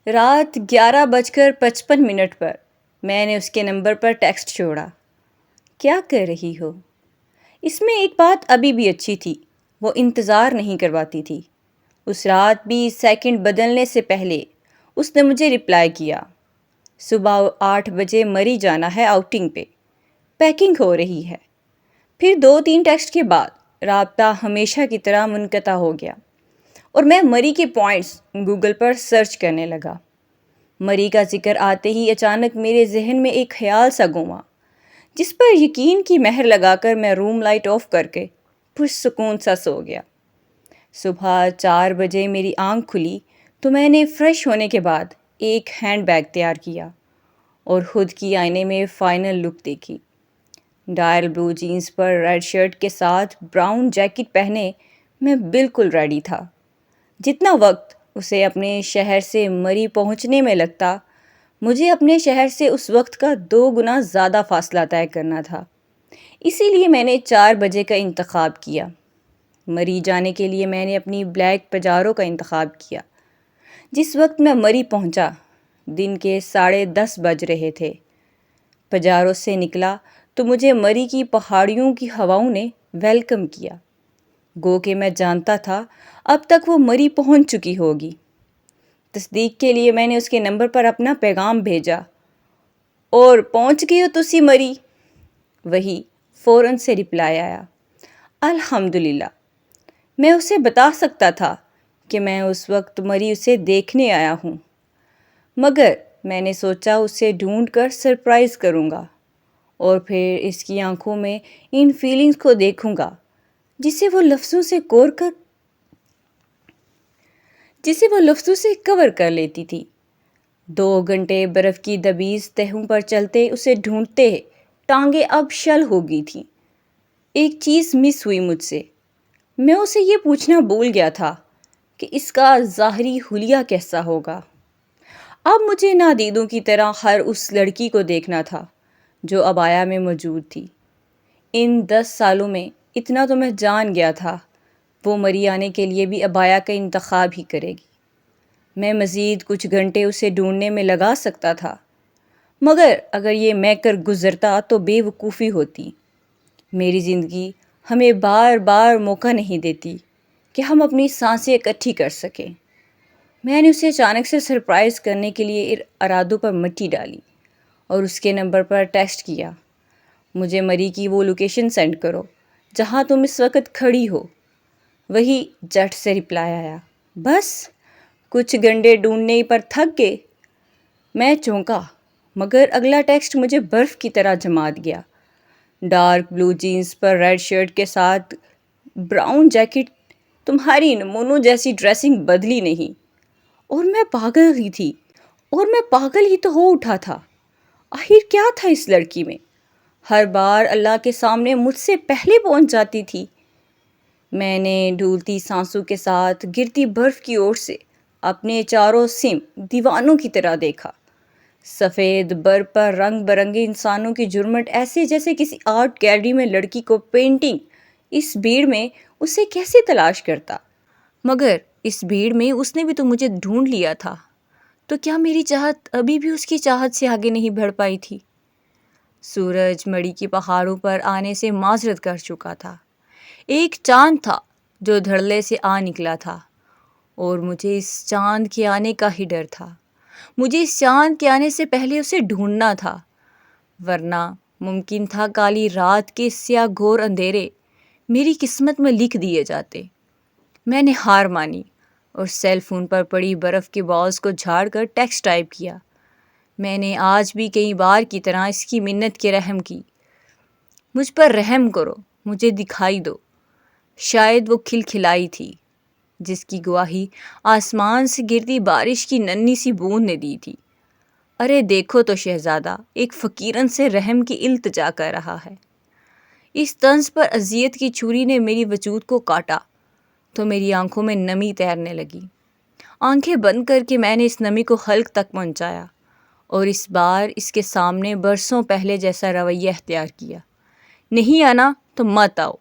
رات 11:55 پر میں نے اس کے نمبر پر ٹیکسٹ چھوڑا، کیا کر رہی ہو؟ اس میں ایک بات ابھی بھی اچھی تھی، وہ انتظار نہیں کرواتی تھی۔ اس رات بھی سیکنڈ بدلنے سے پہلے اس نے مجھے رپلائی کیا، صبح 8 بجے مری جانا ہے آؤٹنگ پہ، پیکنگ ہو رہی ہے۔ پھر 2-3 ٹیکسٹ کے بعد رابطہ ہمیشہ کی طرح منقطع ہو گیا اور میں مری کے پوائنٹس گوگل پر سرچ کرنے لگا۔ مری کا ذکر آتے ہی اچانک میرے ذہن میں ایک خیال سا گھوما، جس پر یقین کی مہر لگا کر میں روم لائٹ آف کر کے پرسکون سا سو گیا۔ صبح 4 بجے میری آنکھ کھلی تو میں نے فریش ہونے کے بعد ایک ہینڈ بیگ تیار کیا اور خود کی آئینے میں فائنل لک دیکھی۔ ڈائل بلو جینز پر ریڈ شرٹ کے ساتھ براؤن جیکٹ پہنے میں بالکل ریڈی تھا۔ جتنا وقت اسے اپنے شہر سے مری پہنچنے میں لگتا، مجھے اپنے شہر سے اس وقت کا 2 گنا زیادہ فاصلہ طے کرنا تھا۔ اسی لیے میں نے 4 بجے کا انتخاب کیا۔ مری جانے کے لیے میں نے اپنی بلیک پجارو کا انتخاب کیا۔ جس وقت میں مری پہنچا دن کے 10:30 بج رہے تھے۔ پجارو سے نکلا تو مجھے مری کی پہاڑیوں کی ہواؤں نے ویلکم کیا، گو کہ میں جانتا تھا اب تک وہ مری پہنچ چکی ہوگی۔ تصدیق کے لیے میں نے اس کے نمبر پر اپنا پیغام بھیجا، اور پہنچ گئی ہو تسی مری؟ وہی فوراً سے رپلائی آیا، الحمدللہ۔ میں اسے بتا سکتا تھا کہ میں اس وقت مری اسے دیکھنے آیا ہوں، مگر میں نے سوچا اسے ڈھونڈ کر سرپرائز کروں گا اور پھر اس کی آنکھوں میں ان فیلنگز کو دیکھوں گا جسے وہ لفظوں سے کور کر لیتی تھی۔ 2 گھنٹے برف کی دبیز تہوں پر چلتے اسے ڈھونڈتے ٹانگیں اب شل ہو گئی تھیں۔ ایک چیز مس ہوئی مجھ سے، میں اسے یہ پوچھنا بھول گیا تھا کہ اس کا ظاہری حلیہ کیسا ہوگا۔ اب مجھے نادیدوں کی طرح ہر اس لڑکی کو دیکھنا تھا جو ابایا میں موجود تھی۔ ان 10 سالوں میں اتنا تو میں جان گیا تھا، وہ مری آنے کے لیے بھی ابایا کا انتخاب ہی کرے گی۔ میں مزید کچھ گھنٹے اسے ڈھونڈنے میں لگا سکتا تھا، مگر اگر یہ میں کر گزرتا تو بے وقوفی ہوتی۔ میری زندگی ہمیں بار بار موقع نہیں دیتی کہ ہم اپنی سانسیں اکٹھی کر سکیں۔ میں نے اسے اچانک سے سرپرائز کرنے کے لیے ارادوں پر مٹی ڈالی اور اس کے نمبر پر ٹیکسٹ کیا، مجھے مری کی وہ لوکیشن سینڈ کرو جہاں تم اس وقت کھڑی ہو۔ وہی جٹ سے رپلائی آیا، بس کچھ گھنٹے ڈھونڈنے پر تھک گئے۔ میں چونکا، مگر اگلا ٹیکسٹ مجھے برف کی طرح جماد گیا۔ ڈارک بلو جینز پر ریڈ شرٹ کے ساتھ براؤن جیکٹ، تمہاری نمونوں جیسی ڈریسنگ بدلی نہیں۔ اور میں پاگل ہی تو ہو اٹھا تھا۔ آخر کیا تھا اس لڑکی میں؟ ہر بار اللہ کے سامنے مجھ سے پہلے پہنچ جاتی تھی۔ میں نے ڈھولتی سانسوں کے ساتھ گرتی برف کی اور سے اپنے چاروں سم دیوانوں کی طرح دیکھا۔ سفید برف پر رنگ برنگے انسانوں کی جرمٹ، ایسے جیسے کسی آرٹ گیلری میں لڑکی کو پینٹنگ۔ اس بھیڑ میں اسے کیسے تلاش کرتا؟ مگر اس بھیڑ میں اس نے بھی تو مجھے ڈھونڈ لیا تھا، تو کیا میری چاہت ابھی بھی اس کی چاہت سے آگے نہیں بڑھ پائی تھی؟ سورج مڑی کی پہاڑوں پر آنے سے معذرت کر چکا تھا۔ ایک چاند تھا جو دھڑلے سے آ نکلا تھا، اور مجھے اس چاند کے آنے کا ہی ڈر تھا۔ مجھے اس چاند کے آنے سے پہلے اسے ڈھونڈنا تھا، ورنہ ممکن تھا کالی رات کے سیاہ گھور اندھیرے میری قسمت میں لکھ دیے جاتے۔ میں نے ہار مانی اور سیل فون پر پڑی برف کے بالز کو جھاڑ کر ٹیکسٹ ٹائپ کیا۔ میں نے آج بھی کئی بار کی طرح اس کی منت کے رحم کی، مجھ پر رحم کرو، مجھے دکھائی دو۔ شاید وہ کھلکھلائی تھی جس کی گواہی آسمان سے گرتی بارش کی ننھی سی بوند نے دی تھی۔ ارے دیکھو تو شہزادہ ایک فقیرن سے رحم کی التجا کر رہا ہے۔ اس طنز پر اذیت کی چھری نے میری وجود کو کاٹا تو میری آنکھوں میں نمی تیرنے لگی۔ آنکھیں بند کر کے میں نے اس نمی کو حلق تک پہنچایا اور اس بار اس کے سامنے برسوں پہلے جیسا رویہ اختیار کیا، نہیں آنا تو مت آؤ۔